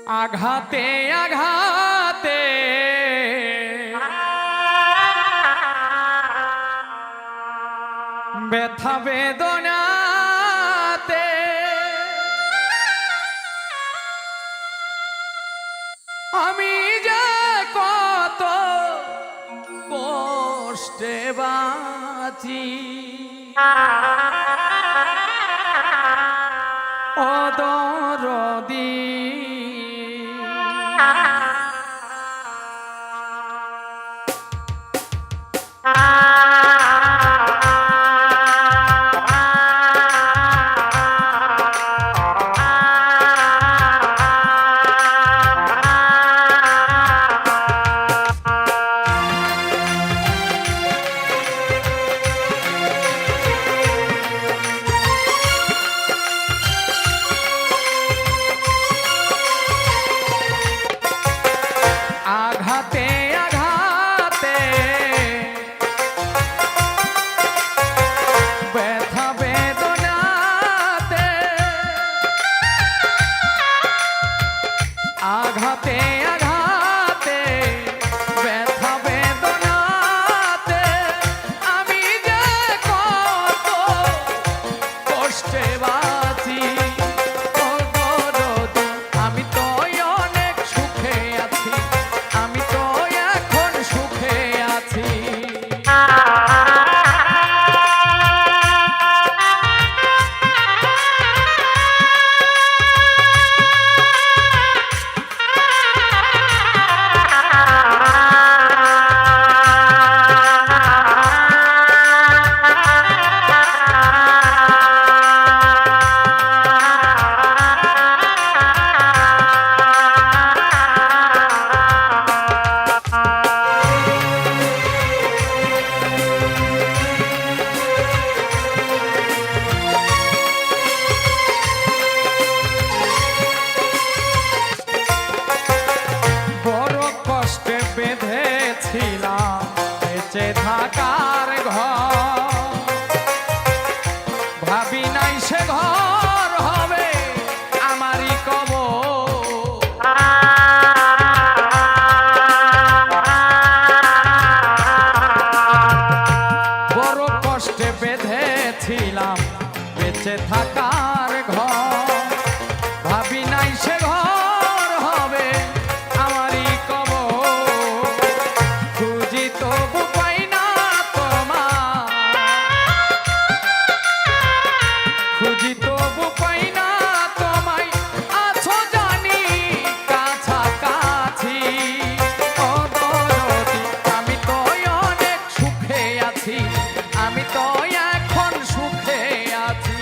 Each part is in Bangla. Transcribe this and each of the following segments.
আঘাতে আঘাতে ব্যথা বেদনাতে আমি যে কত কষ্টে বাঁচি ও দরদি আঘাতে আঘাতে ব্যথা বেদনাতে আঘাতে আঘাতে ব্যথা বেদনাতে আমি যে কত কষ্টে বাঁচি ও দরদি আমি তো অনেক সুখে আছি আমি তো এখন সুখে আছি বেঁধেছিলাম বেঁচে থাকার ঘর ভাবি নাই সে ঘর হবে আমারই কবর বড় কষ্টে বেঁধেছিলাম বেঁচে থাকার ঘর ভাবি নাই সে ঘর হবে আমারই খুঁজি তবু পাই না তোমায় আছো জানি কাছাকাছি ও দরদি আমি তো অনেক সুখে আছি আমি তো এখন সুখে আছি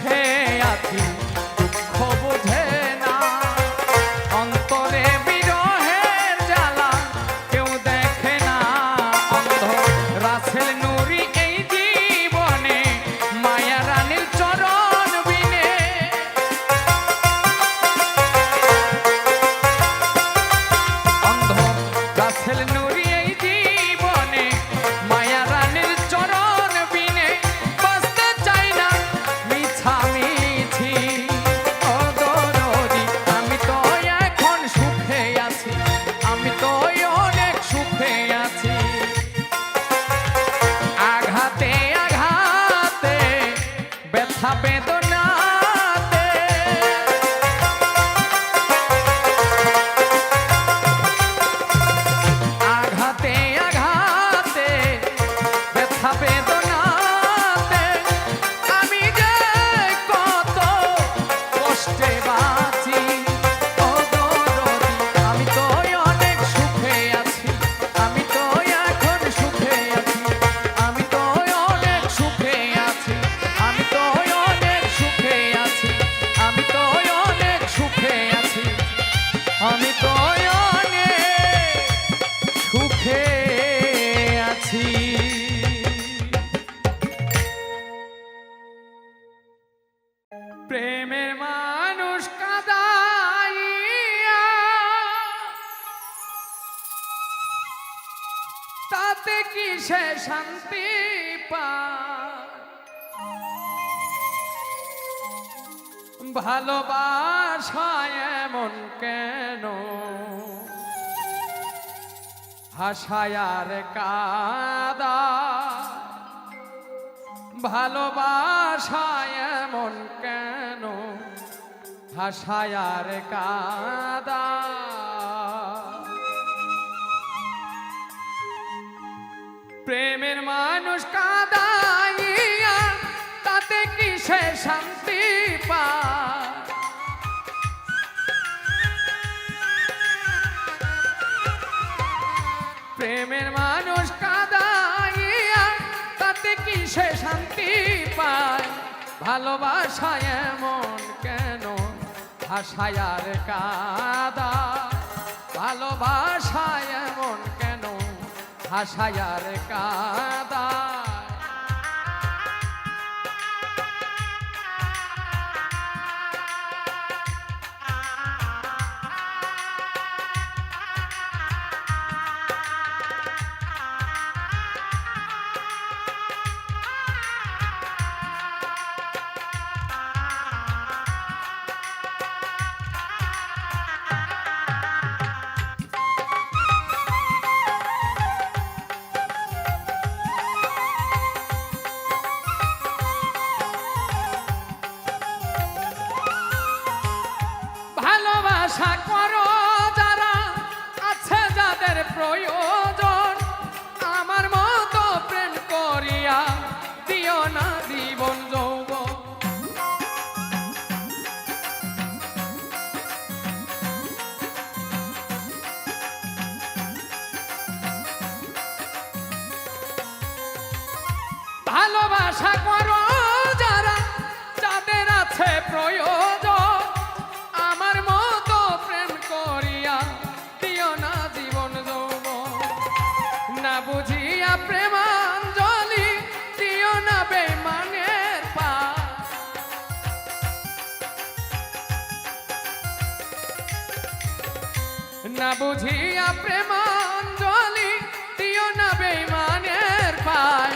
সুখে আছি দুঃখ বুঝে না অন্তরে বিরহের জ্বালা কেউ দেখে না অন্ধ রাসেল নুরি এই জীবনে মায়া রানীর চরণ বিনে অন্ধ রাসেল নুরি এই জীবনে মায়া রানীর চরণ বিনে বাঁচতে চাই না মিছামিছি ও দরদি আমি তো এখন সুখে আছি আমি তো অনেক সুখে আছি আঘাতে আঘাতে ব্যথা বেদনাতে আঘাতে আঘাতে ব্যথা বেদনাতে আমি যে কত কষ্টে বাঁচি ও দরদি আমি তো অনেক সুখে আছি আমি তো এখন সুখে আছি আমি তো অনেক সুখে আছি আমি তো অনেক সুখে আছি আমি তো অনেক সুখে আছি আমি তো অনেক সুখে আছি প্রেমের মানুষ কাঁদাইয়া তাতে কি সে শান্তি পায় ভালোবাসায় এমন কেন হাসায় আর কাদা ভালোবাসায় এমন কেন হাসায় আর কাদা প্রেমের মানুষ কাঁদাইয়া তাতে কি সে শান্তি পায় প্রেমের মানুষ কাঁদাইয়া তাতে কি সে শান্তি পায় ভালোবাসায় এমন কেন হাসায় আর কাদা ভালোবাসায় এমন কেন হাসায় আর কাদা ভালোবাসা করো যারা আছে যাদের প্রয়োজন আমার মতো প্রেম করিয়া দিও না জীবন যৌবন ভালোবাসা করো যারা যাদের আছে প্রয়োজন আমার মতো প্রেম করিয়া দিও না জীবন যৌবন না বুঝিয়া প্রেমাঞ্জলি দিও না বেঈমানের পায় না বুঝিয়া প্রেমাঞ্জলি দিও না বেঈমানের পায়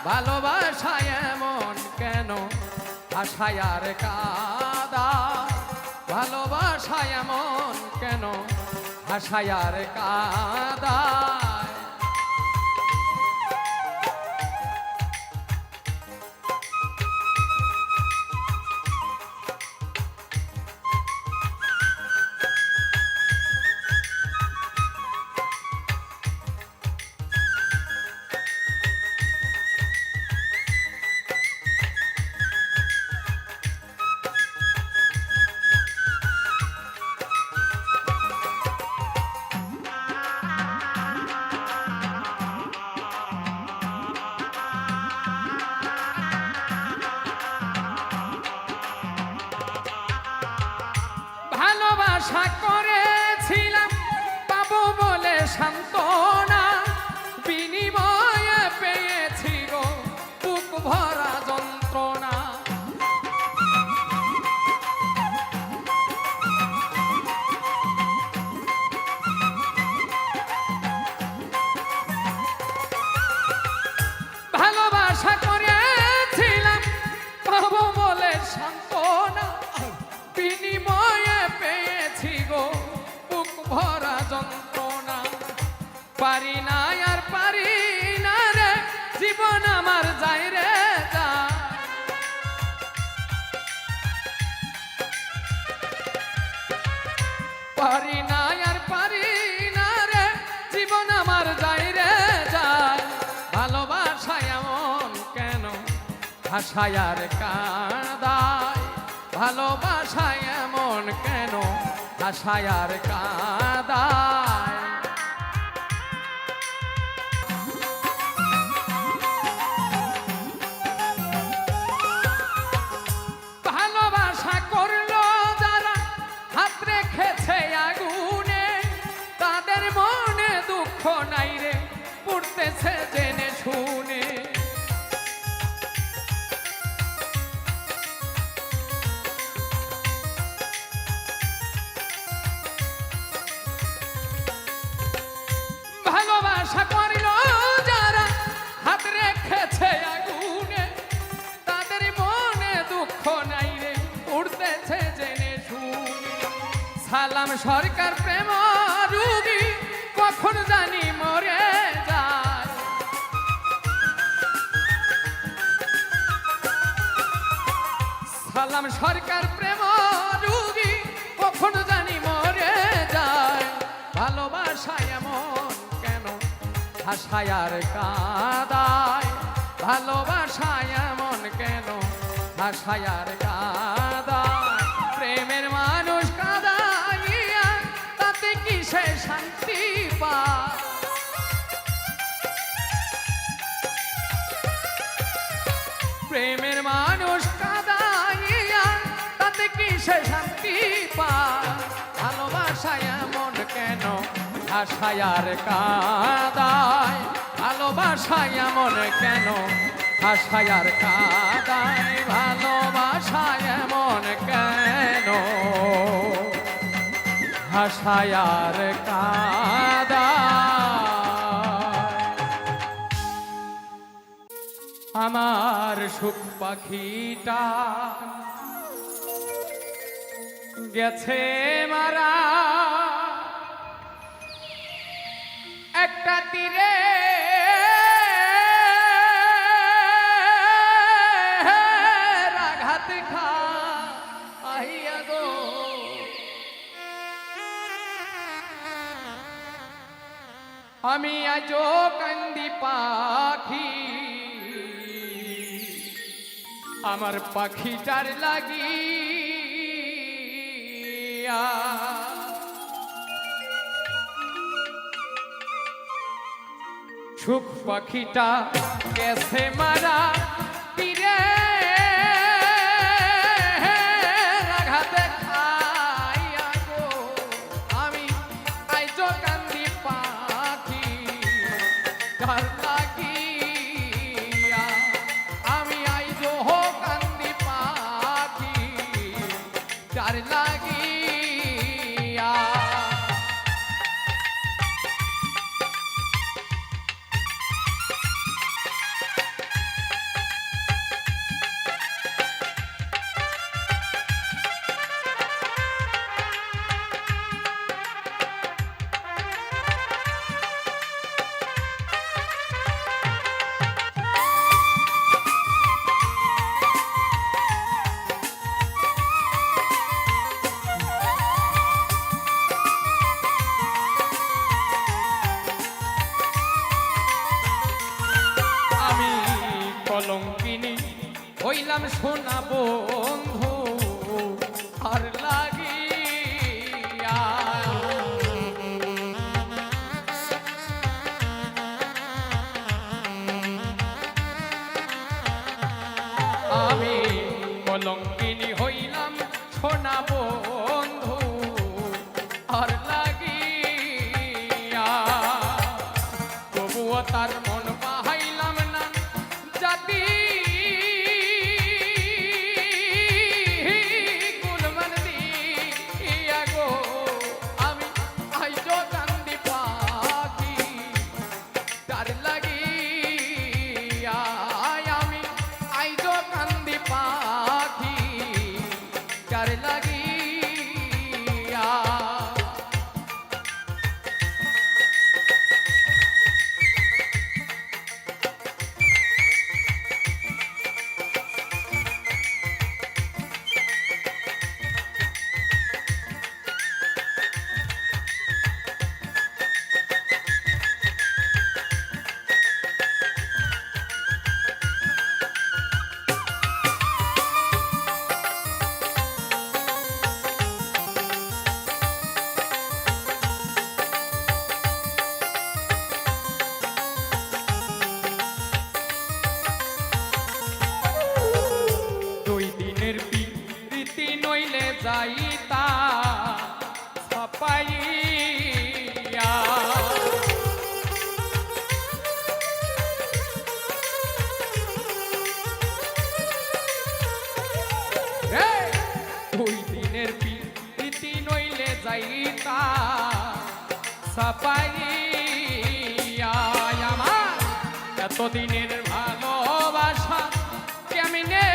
ভালোবাসায় এমন কেন হাসায় আর কাদা ভালোবাসায় এমন কেন হাসায় আর কাদা আশা করেছিলাম পাবো বলে সান্ত্বনা, বিনিময়ে পেয়েছি গো বুক ভরা যন্ত্রণা। ভালোবাসা করেছিলাম পাবো বলে সান্ত্বনা, বিনিময়ে পেয়েছি গো বুক ভরা যন্ত্রণা। পারি না আর পারি না রে, জীবন আমার যায় রে যায়। পারি না আর পারি না রে, জীবন আমার যায় রে যায়। ভালোবাসা এমন কেন ভাষায় আর কাঁদায়, ভালোবাসা এমন কেন ভাষায় আর কাঁদায়। ভালোবাসা করলো যারা হাত রেখেছে আগুনে, তাদের মনে দুঃখ নাই রে, পুড়তেছে জেনে শুনে। ভালোবাসা করিল যারা হাত রেখেছে আগুনে, তাদের মনে দুঃখ নাই রে, উড়তেছে জেনে শুনে। সালাম সরকার প্রেম রুগী কখন জানি মরে যায়। সালাম সরকার প্রেম রুগী কখন জানি মরে যায়। ভালোবাসা এমন কেন ভাষায় আর কাঁদায়, ভালোবাসা এমন কেন ভাষায় আর কাঁদায়। প্রেমের মানুষ কাঁদাইয়া তাতে কি সে শান্তি পায়। প্রেমের মানুষ কাঁদাইয়া তাতে কি সে শান্তি পায়। ভালোবাসা এমন কেন ভাষায় আর কাঁদায়, ভালোবাসা এমন কেন ভাষায় আর কাঁদায়। ভালোবাসা এমন কেন ভাষায় আর কাঁদায়। আমার সুখ পাখিটা গেছে মারা, একটা তীরে আঘাত খাইয়া গো। আমি আজও কান্দি পাখি, আমার পাখিটার লাগিয়া। সুখ পাখিটা গেছে মারা, তীরে আঘাতে খাইয়া গো। আমি আইজো কান্দি পাখি তার লাগিয়া। আমি আইজো কান্দি পাখি তার লাগিয়া। কলঙ্কিনী হইলাম সোনা বন্ধু আর লাগিয়া। আমি কলঙ্কিনী হইলাম সোনা বন্ধু তার লাগিয়া। নইলে যাইতা ছাপাইয়া। দুই দিনের প্রীতি নইলে যাইতা ছাপাইয়া। আমার এতদিনের ভালোবাসা কেমনে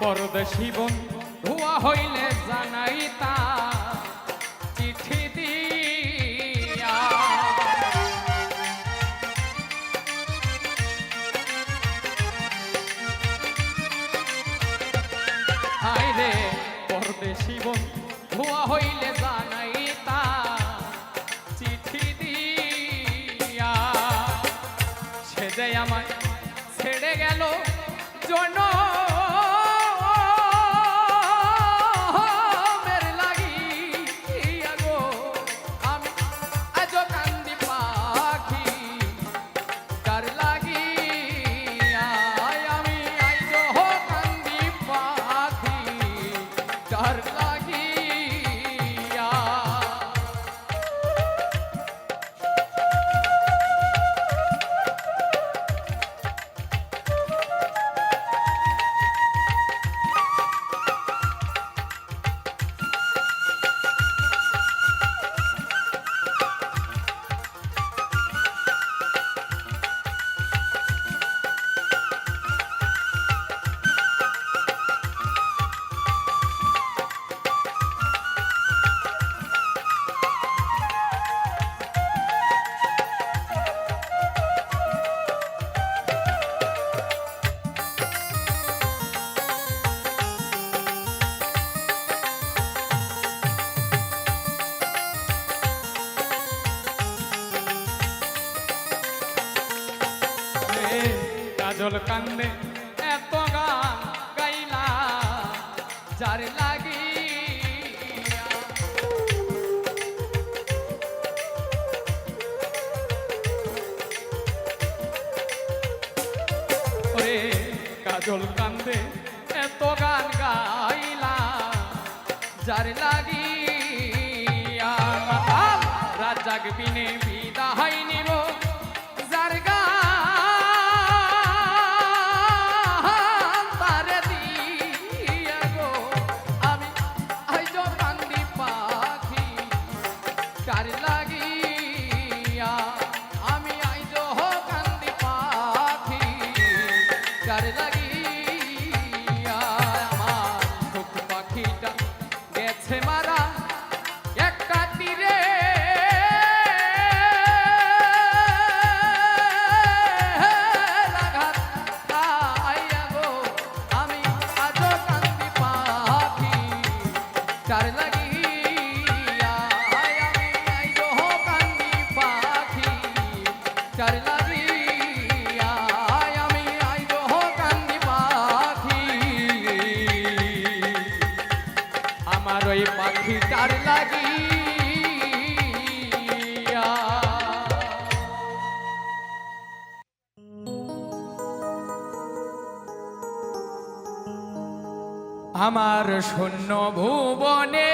পরদেশী বন্ধু হইলে জানাইতা চিঠি দিয়া। হায়রে পরদেশী বন্ধু হইলে জানাইতা চিঠি দিয়া। সে যে আমায় ছেড়ে গেল জন কাজল কান্দে এত গান গাইলা যার লাগিয়া। ওরে কাজল কান্দে এত গান গাইলা যার লাগিয়া। রাত জাগবিনে বিদায় নিব যার গা তার লাগিয়া। আমি আইজ কান্দি পাখি তার লাগিয়া। আমার সুখ পাখিটা গেছে মারা একটা তীরে। আমি আজ কান্দি পাখি তার লাগিয়া। আমার শূন্য ভুবনে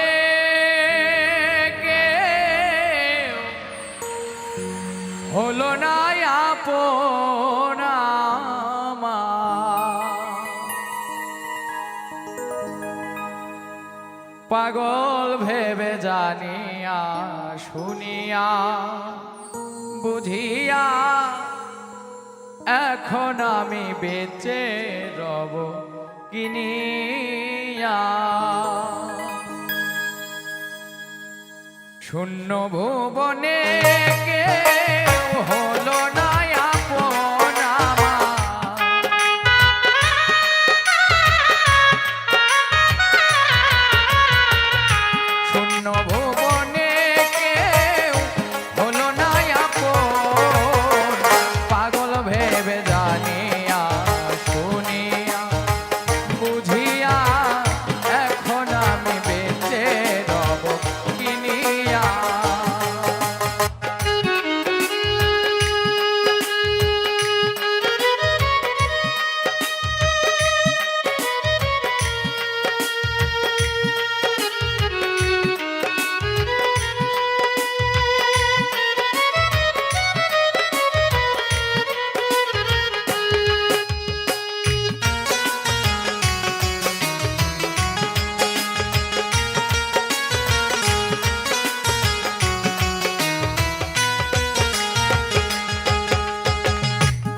কেউ হলো না আপন আমার। পাগল ভেবে জানিয়া শুনিয়া বুঝিয়া এখন আমি বেঁচে রব কিনিয়া। শূন্য ভুবনে কেউ হলো না আপন আমার। শূন্য ভুবনে কেউ হলো না আপন। পাগল ভেবে জানিয়া শুনিয়া বুঝিয়া এখন আমি বেঁচে রব কিনিয়া।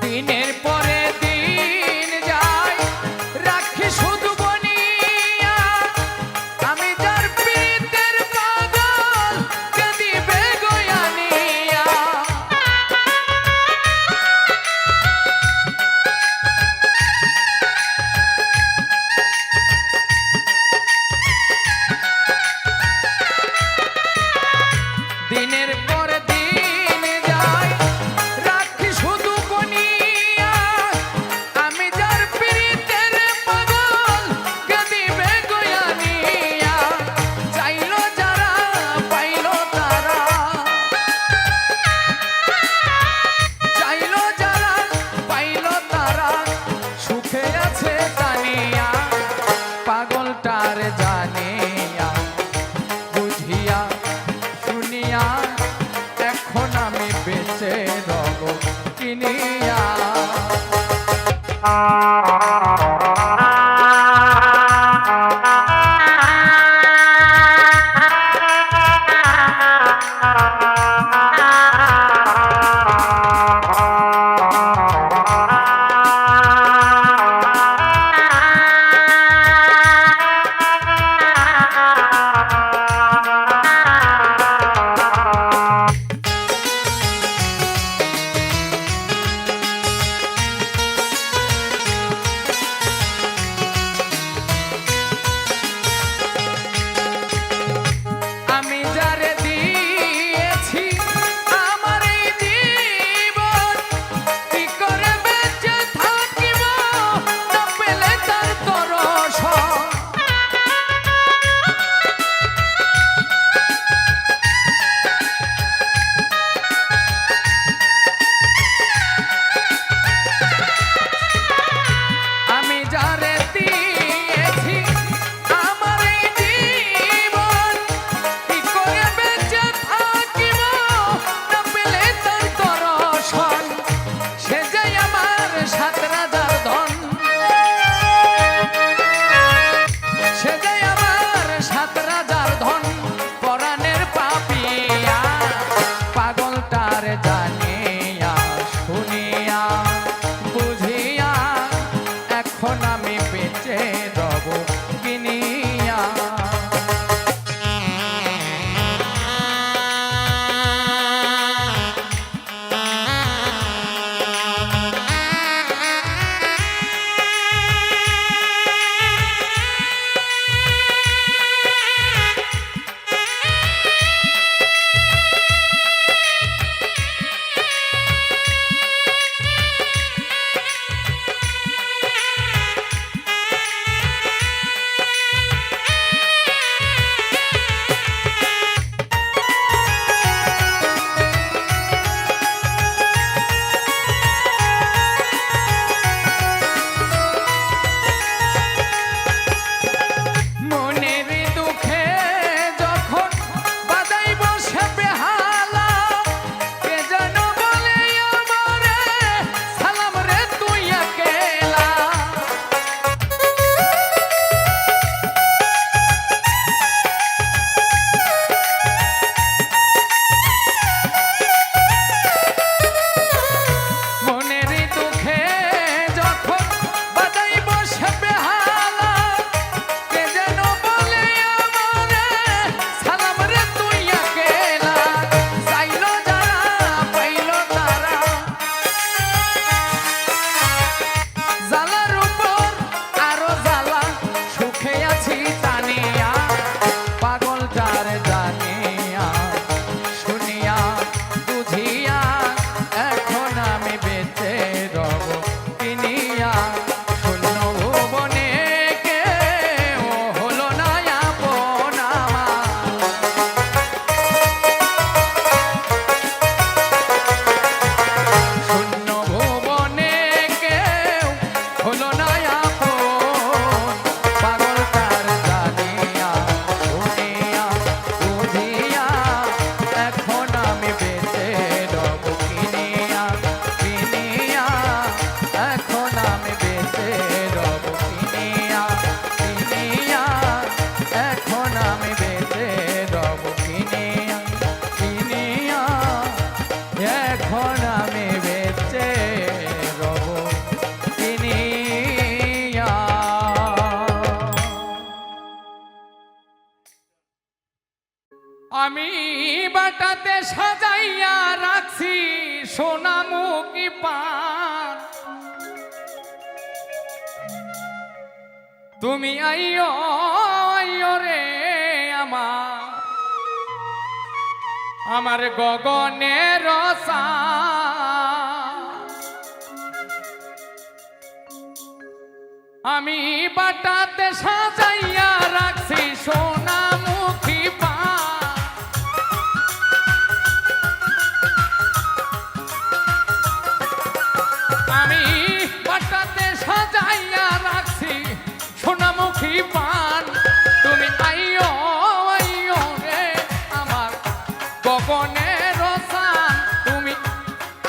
দিনের পরে দিন যায় রাখি শুধু বনিয়া। আমি যার পীড়িতের পাগল কে দিবে গয়ানিয়া। দিনের পরে দিন যায় রাখি শুধু বনিয়া। আমি যার পীড়িতের পাগল কে দিবে গয়ানিয়া। চাইলো যারা পাইলো তারা, চাইলো যারা পাইলো তারা সুখে আছে জানিয়া। পাগলটার জানিয়া বুঝিয়া শুনিয়া এখন আমি বেঁচে রব কিনিয়া। পান তুমি আইও আইও রে আমার গগনের চাঁদ আমি বাটাতে সাজাইয়া রাখছি সোনামুখী পান আমি বাটাতে সাজাইয়া রাখছি সোনামুখী পান তুমি আইও আইও রে আমার গগনের চাঁদ তুমি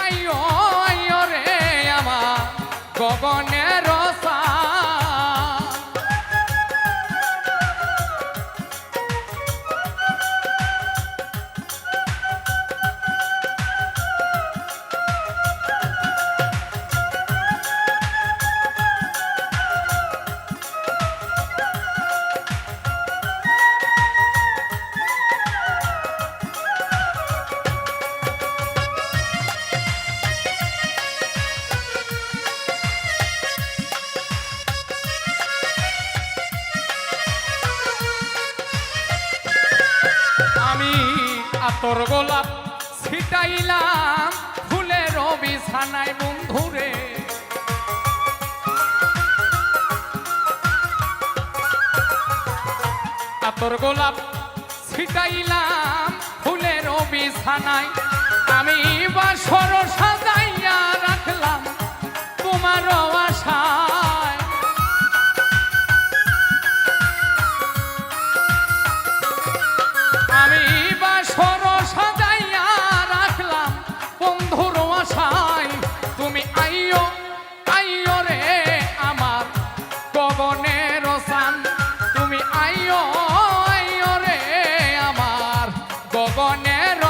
আইও আইও রে আমার গগনের তোর গোলাপ ছিটাইলাম ফুলের বিছানায় বন্ধুরে তোর গোলাপ ছিটাইলাম ফুলের বিছানায় আমি বাসর সাজাইয়া রাখলাম তোমার আশায় আমি বাসর সাজাইয়া রাখলাম বন্ধুর আশায় তুমি আইও আইও রে আমার গগনের চাঁদ তুমি আইও আইও রে আমার গগনের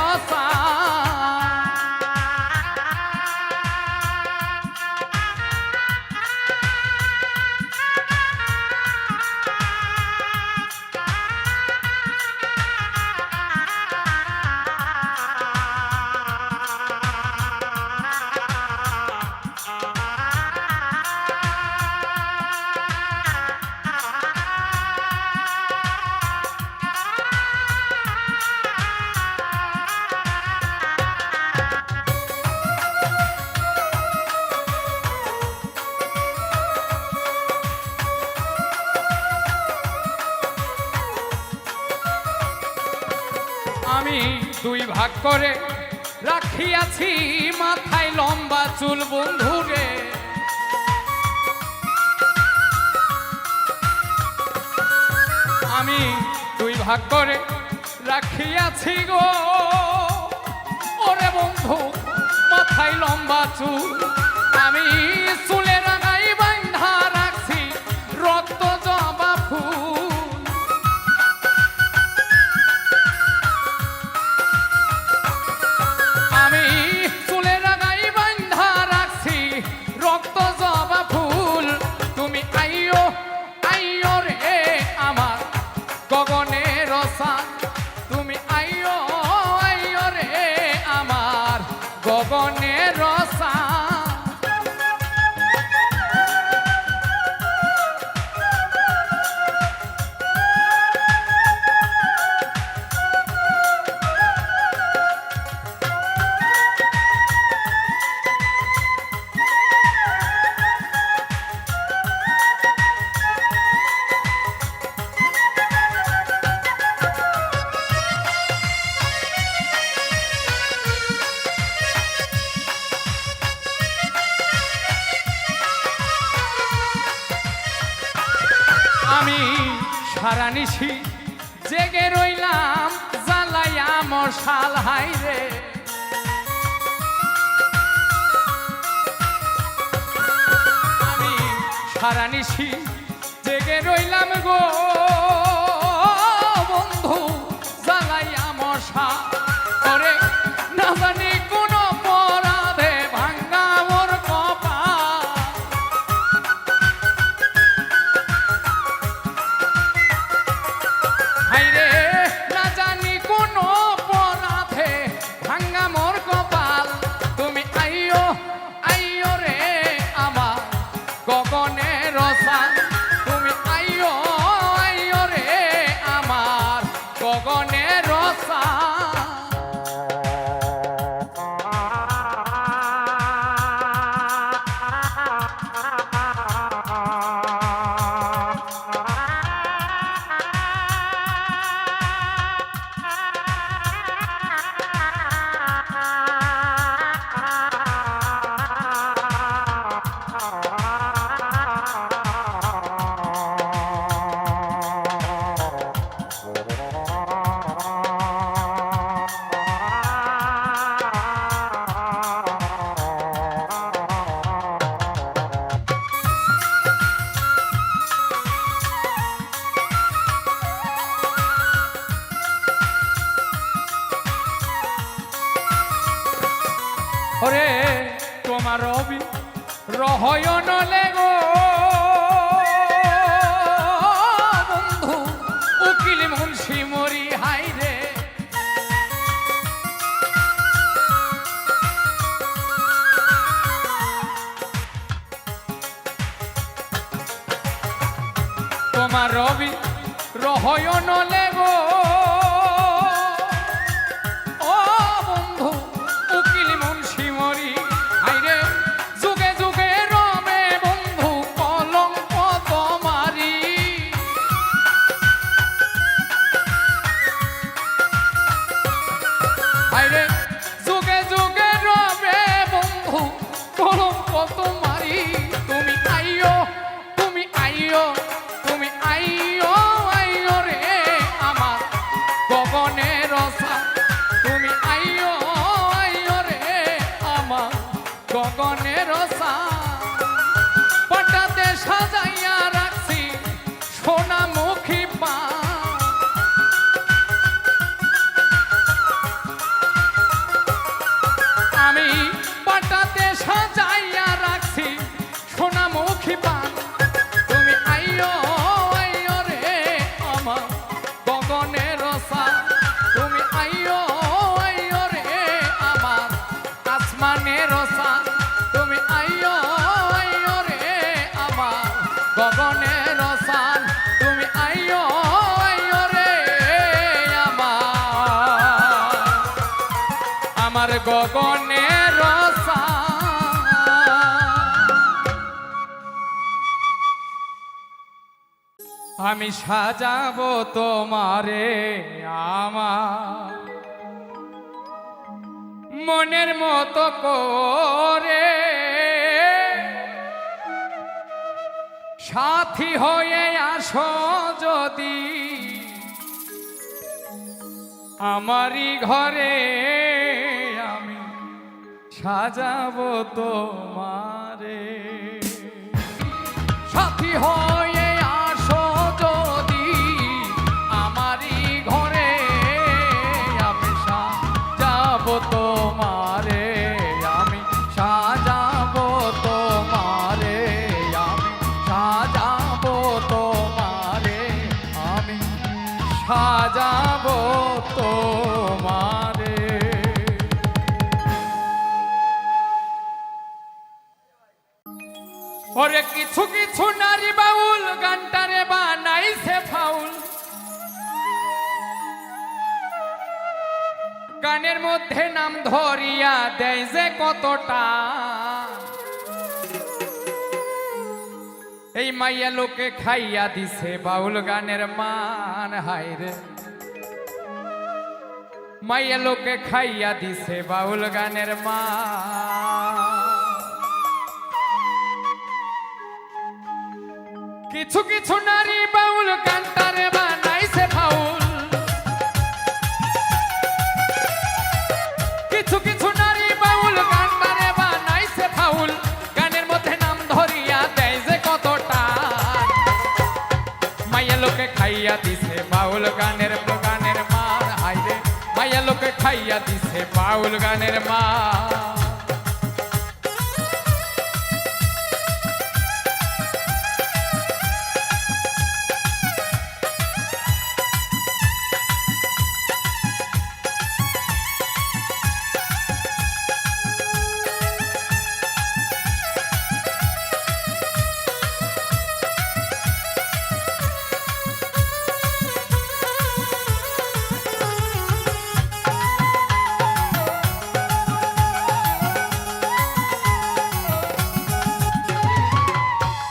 আমি দুই ভাগ করে রাখিয়াছি মাথায় লম্বা চুল বন্ধুরে আমি দুই ভাগ করে রাখিয়াছি গো ওরে বন্ধু মাথায় লম্বা চুল আমি চুলের আগায় বাঁধা রাখছি রক্ত জবা ফুল আমি চুলের আগায় বাঁধা রাখছি রক্ত জবা ফুল তুমি আইও আইও রে আমার গগনের চাঁদ তুমি আইও আইও রে আমার গগনের চাঁদ আমি সারা নিশি জেগে রইলাম জ্বালাইয়া মশাল হাইরে আমি সারা নিশি জেগে রইলাম গো বন্ধু জ্বালাইয়া মশা করে না জানি কোন অপরাধে ভাঙ্গা মোর কপাল হাইরে না জানি কোন অপরাধে ভাঙ্গা মোর কপাল তুমি আইও ওরে তোমার রবি রহয়ন লেগো বন্ধু উকিল মুন্সি মরি হাই রে তোমার রবি রহয়ন লেগো ও বন্ধু উকিল মুন্সি মরি হাইরে যুগে যুগে রবে বন্ধু কলঙ্ক তোমারি হাইরে যুগে যুগে রবে বন্ধু কলঙ্ক তোমারি তুমি আইও তুমি আইও তুমি আইও আইও রে আমার গগনের রসা তুমি আইও আইও রে আমার গগনের রসা পটাতে সাজাইয়া রাখছি সোনামুখী পা আমি পটাতে সাজাইয়া রাখছি সোনামুখী পা তুমি আইও আইও রে আমার গগনের রসা তুমি আইও আইও রে আমার আসমানের রসা তুমি আইও আইও রে আমার গগনের রসা তুমি আইও আইও রে আমার গগনের রসা আমি সাজাবো তোমারে আমার মনের মতো করে সাথী হয়ে আসো যদি আমারই ঘরে আমি সাজাবো তোমারে সাথী হয়ে আসো যদি আমারই ঘরে আমি সাজাবো তোমারে আমি সাজাবো তোমারে আমি সাজাবো তোমারে আমি সাজাবো তোমারে ওরে কিছু কিছু নারী বাউল গানটারে বানাইছে ফাউল গানের মধ্যে নাম ধরিয়া দেয় যে কতটা এই মাইয়া লোকে খাইয়া দিছে বাউল গানের মান হায়রে মাইয়া লোকে খাইয়া দিছে বাউল গানের মান কিছু কিছু নারী বাউল গানটারে বানাইছে ফাউল কিছু কিছু নারী বাউল গানটারে বানাইছে ফাউল গানের মধ্যে নাম ধরিয়া দেয় যে কতটা মাইয়া লোকে খাইয়া দিছে বাউল গানের মান হাইরে মাইয়া লোকে খাইয়া দিছে বাউল গানের মান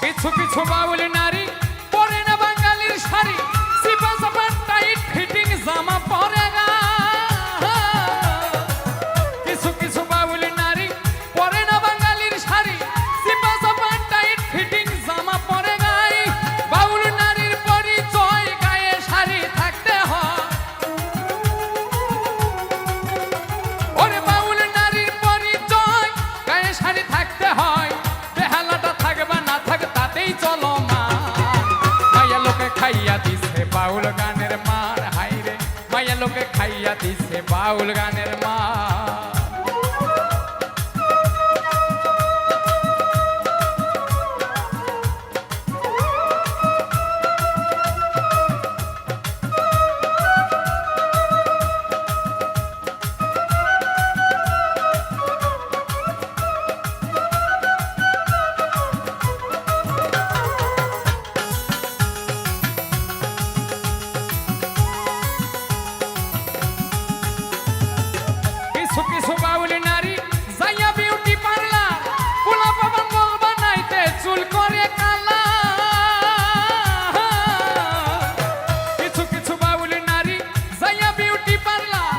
কিছু কিছু বাউল নারী পরে না বাঙালির শাড়ি সিপা সাপা টাইট ফিটিং জামা পরে গা কিছু কিছু বাউল নারী পরে না বাঙালির শাড়ি সিপা সাপা টাইট ফিটিং জামা পরে গাই বাউল নারীর পরিচয় গায়ে শাড়ি থাকতে হয় ওরে বাউল নারীর পরিচয় গায়ে শাড়ি থাকতে হয় বেহালাটা থাকবে না থাক তাতেই চলো মা মাইয়া লোকে খাইয়া দিছে বাউল গানের মার হাইরে মাইয়া লোকে খাইয়া দিছে বাউল গানের মার বাউল নারী যাইয়া বিউটি পার্লার পোলা পাবন বল বানাইতে চুল করে কালা কিছু কিছু বাউল নারী যাইয়া বিউটি পার্লার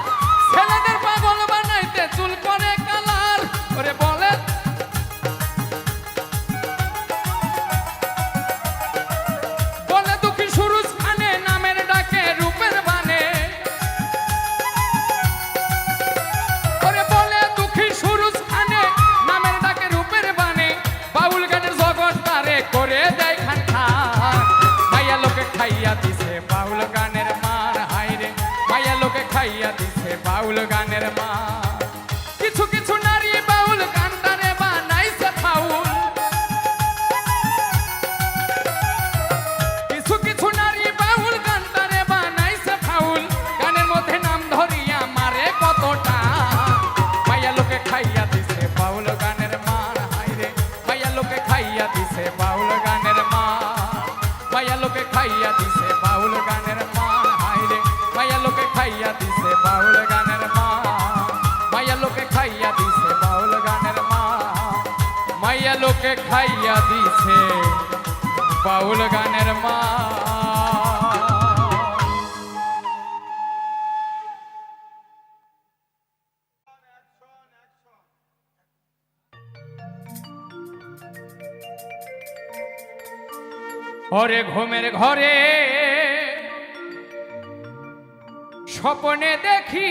ছেলেদের পাগল বানাইতে চুল করে কালার ওরে বলে বলে দুঃখী সুরুজ খানে নামের ডাকে রূপের বানে ওরে বলে দুঃখী সুরুজ খানে নামের ডাকে রূপের বানে বাউল গানের জগৎ তারে করে দেয় খান খান মাইয়া লোকে খাইয়া দিছে বাউল গানের মান হাইরে মাইয়া লোকে খাইয়া দিছে বাউল গানের মান কিছু কিছু নারী বাউল গানটারে বানাইছে ফাউল কিছু কিছু নারী বাউল গানটারে বানাইছে ফাউল গানের মধ্যে নাম ধরিয়া মারে কতটা মাইয়া লোকে খাইয়া দিছে বাউল গানের মান হাইরে মাইয়া লোকে খাইয়া দিছে বাউল গানের মান মাইয়া লোকে খাইয়া দিছে বাউল গানের মান হাইরে মাইয়া লোকে খাইয়া দিছে বাউল গানের মান মাইয়া লোকে খাইয়া দিছে বাউল গানের মান মাইয়া লোকে খাইয়া দিছে বাউল গানের মান ওরে ঘুমের ঘরে স্বপ্নে দেখি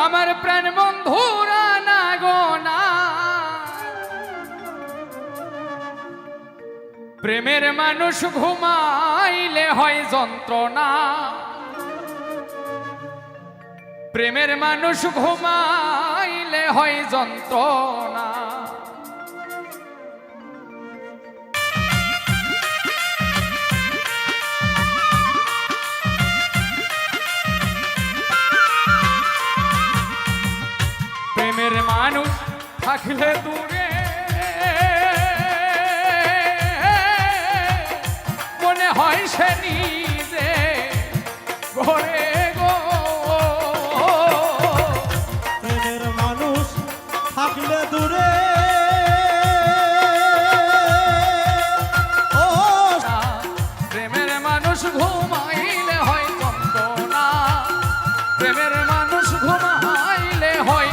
আমার প্রাণ বন্ধুরা না গো না প্রেমের মানুষ ঘুমাইলে হয় যন্ত্রণা প্রেমের মানুষ ঘুমাইলে হয় যন্ত্রণা প্রেমের মানুষ থাকলে দূরে মনে হয় সে নিজে ঘরে গো প্রেমের মানুষ থাকলে দূরে ও প্রেমের মানুষ ঘুমাইলে হয় যন্ত্রণা প্রেমের মানুষ ঘুমাইলে হয়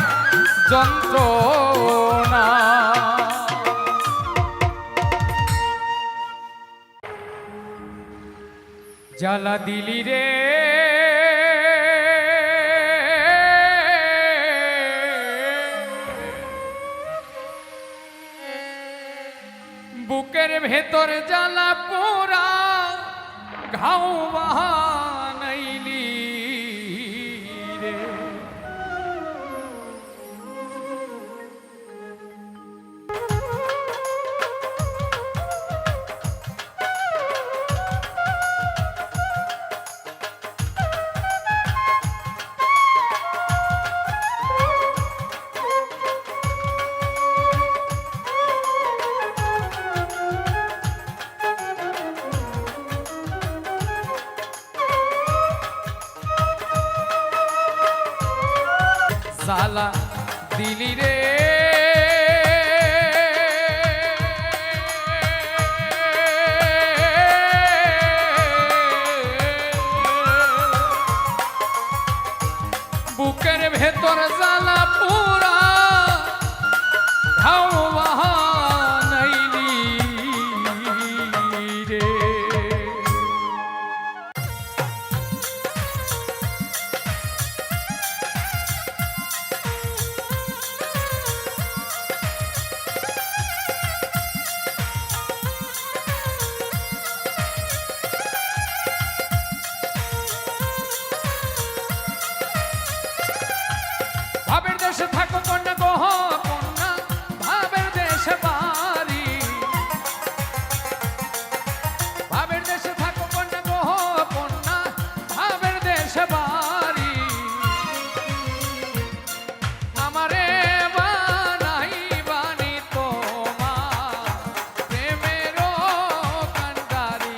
যন্ত্রণা জ্বালা দিলি রে বুকের ভেতর জ্বালা পোড়া ঘাও বাহানাইলি রে জ্বালা দিলি রে বুকের ভেতর জ্বালা পুরা ঘাও বাহানাইলি রে ভাবের দেশে থাকো কন্যা গহ কন্যা ভাবের দেশে বাড়ি ভাবের দেশে থাকো কন্যা গহ কন্যা ভাবের দেশে বাড়ি আমারে বানাই বানি তোমার প্রেমেরও কান্ডারি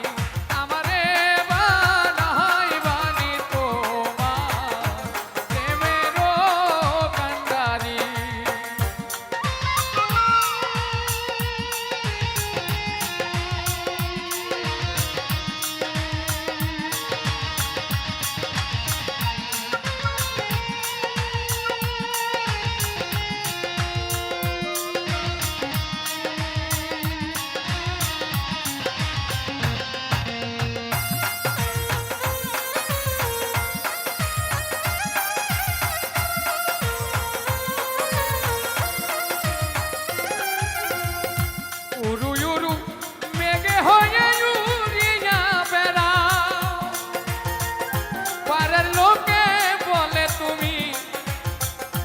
আমারে বানাই বানি তোমার প্রেমের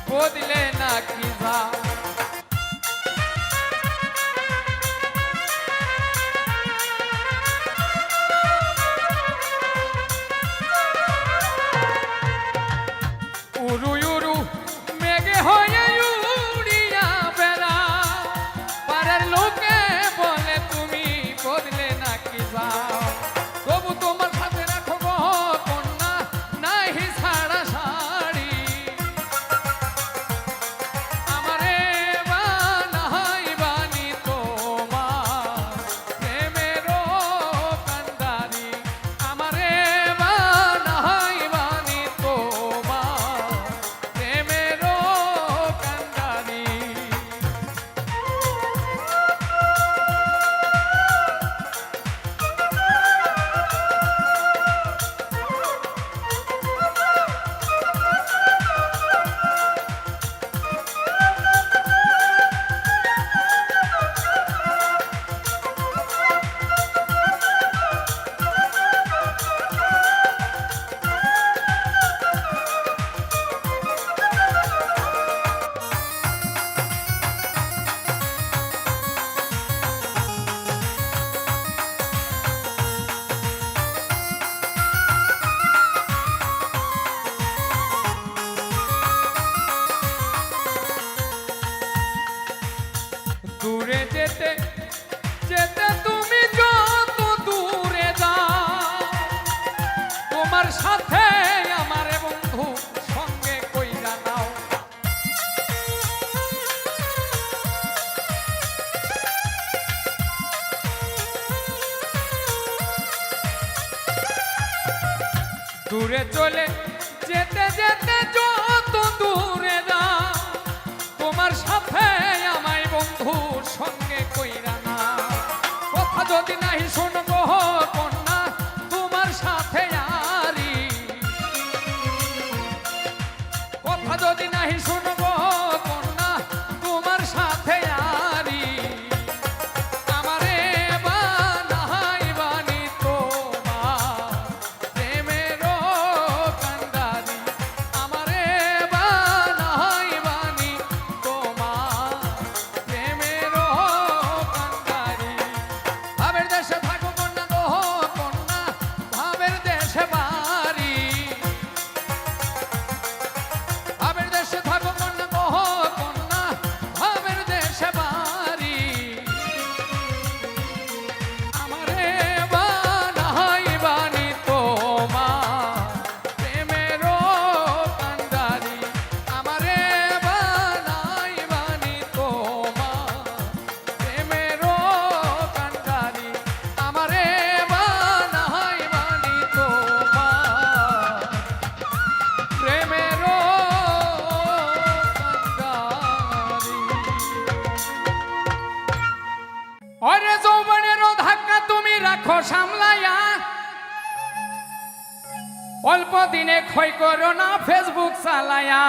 বদলে না কি যা উরু উরু মেঘে হয়ে উড়িয়া বেড়া পাড়ার লোকে বলে তুমি বদলে না কি যাও তবু তোমার সাথে রাখো গো কন্যা নাহি ছাড়া শাড়ি আমারে বানাই বানি তোমার প্রেমেরও কান্ডারি আমারে বানাই বানি তোমার প্রেমেরও কান্ডারি দূরে যেতে যেতে তুমি যত দূরে যাও তোমার সাথে আমার বন্ধু সঙ্গে কইরা নাও দূরে চলে যেতে যেতে যত দূরে যাও তোমার সাথে আমায় বন্ধুর সঙ্গে কইরা না কথা যদি নাহি শুনবো কন্যা তোমার সাথে আরি কথা যদি নাহি শুনবো কন্যা তোমার সাথে আরি আমারে বানাই বানি তোমার প্রেমেরও কান্ডারি আমারে বানাই বানি তোমার প্রেমেরও কান্ডারি ভাবের দেশে থাকো কন্যা গো কন্যা ভাবের দেশে বাড়ি ভাবের দেশে থাকো কন্যা গো কন্যা ভাবের দেশে বাড়ি আমারে বানাই বানি তোমার প্রেমেরও কান্ডারি আমারে বানাই বানি তোমার প্রেমেরও কান্ডারি আমারে বানাই বানি তোমার প্রেমেরও কান্ডারি ওরে যৌবনেরও ধাক্কা তুমি রাখো সামলাইয়া অল্প দিনে ক্ষয় করো না ফেসবুক চালায়া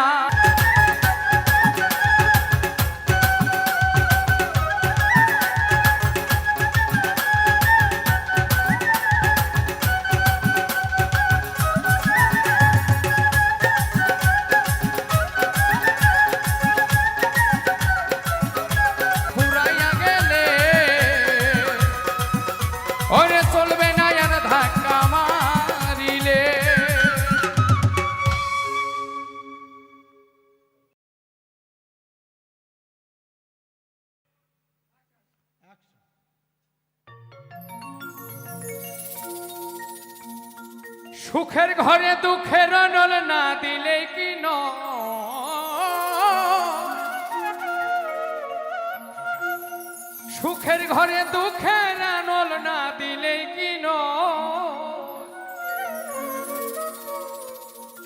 ফুরাইয়া গেলে ওরে চলবে না আর ধাক্কা মারিলে সুখের ঘরে দুঃখের নল না দিলে কি সুখের ঘরে দুঃখের নল না দিলে কি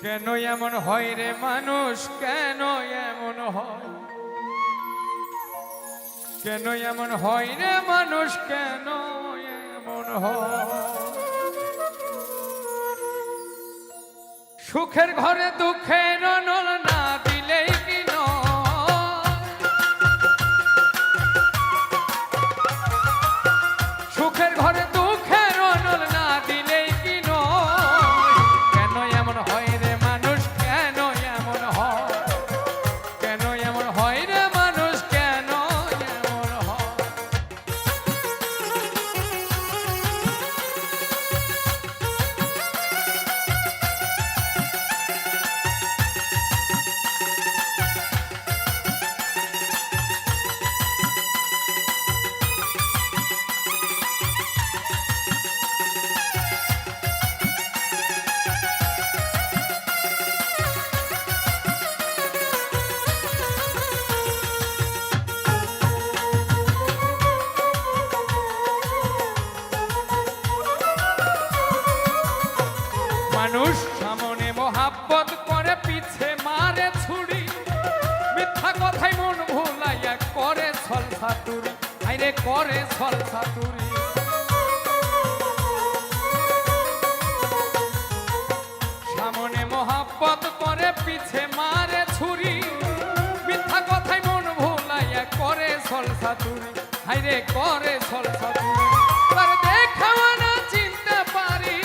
কেন এমন হয় রে মানুষ কেন এমন হয় কেন এমন হয় রে মানুষ কেন এমন হয় সুখের ঘরে দুঃখের নল না দিলেই কি সুখের ঘরে দুঃখের নল না দিলেই কি কেন এমন হয় রে মানুষ কেন এমন হয় করে সলসা তুরি সামনে মহাব্বত করে পিছে মারে ছুরি মিথ্যা কথায় মন ভুলাইয়া করে সলসা তুরি হাইরে করে সলসা তুরি তার দেখাও না চিনতে পারি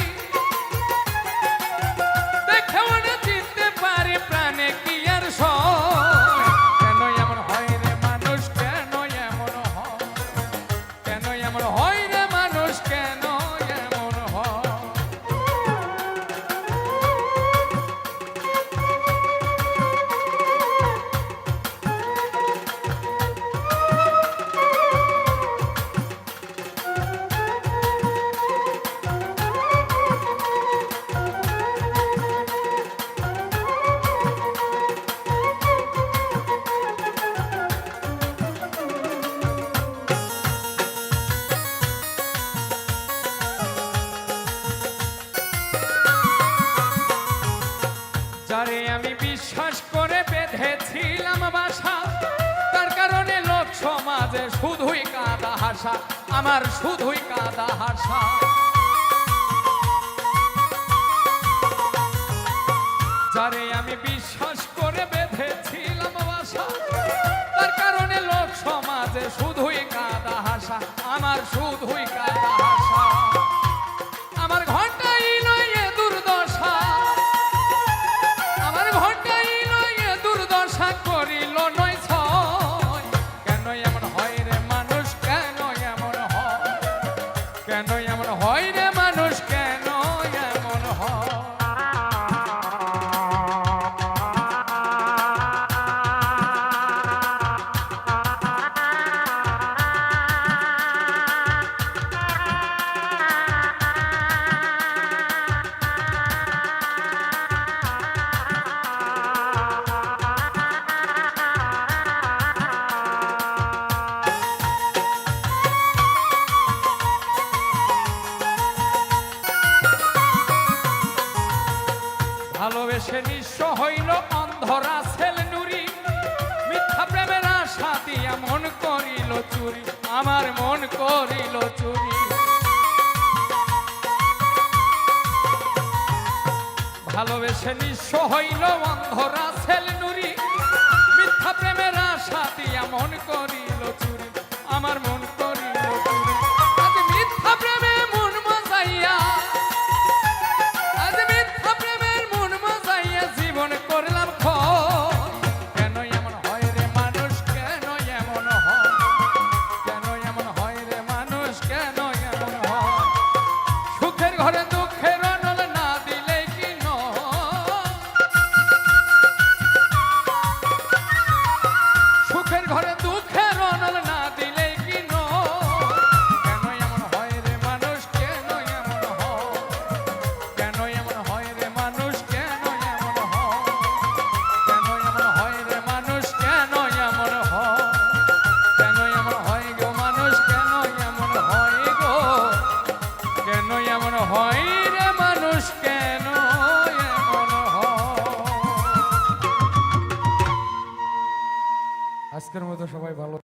দেখাও না চিনতে পারি প্রাণে কি আর সয় কেন এমন হয় রে মানুষ কেন এমন হয় কেন এমন হয় রে মানুষ কেন এমন হয় যারে আমি বিশ্বাস করে বেঁধেছিলাম বাসা তার কারণে লোক সমাজে শুধুই কাদা হাসা আমার শুধুই কাদা হাসা যারে আমি বিশ্বাস করে বেঁধেছিলাম বাসা তার কারণে লোক সমাজে শুধুই কাদা হাসা আমার শুধুই কাদা হাসা আমার ঘন্টাই লয়ে দুর্দশা আমার ঘন্টাই লয়ে দুর্দশা করিল নয় ছয় কেন এমন হয় রে মানুষ কেন এমন হয় কেন এমন হয় রে মানুষ কেন এমন হয় ভালোবেসে নিঃস্ব হইল অন্ধরা ছেল নুরি মিথ্যা প্রেমের আশা দিয়া মন করিল চুরি আমার মন করিল চুরি ভালোবেসে নিঃস্ব হইল অন্ধরা ছেল নুরি মিথ্যা প্রেমের আশা দিয়া মন করিল চুরি আমার মন করিল চুরি আজ মিথ্যা প্রেমে মন মজাইয়া আজ মিথ্যা প্রেমের মন মজাইয়া জীবন করলাম ক্ষয় কেন এমন হয় রে মানুষ কেন এমন হয় কেন এমন হয় রে মানুষ কেন এমন হয় সুখের ঘরে দুঃখের অনল না দিলে কি নয় সুখের ঘরে দুঃখের অনল না দিলে কি নয় কেন এমন হয় রে মানুষ কেন এমন হয় কেন এমন হয় রে মানুষ কেন এমন হয় কেন এমন হয় রে মানুষ কেন এমন হয় কেন এমন হয় গো মানুষ কেন এমন হয় গো কেন এমন হয় রে মানুষ কেন এমন হয় আজকের মতো সবাই ভালো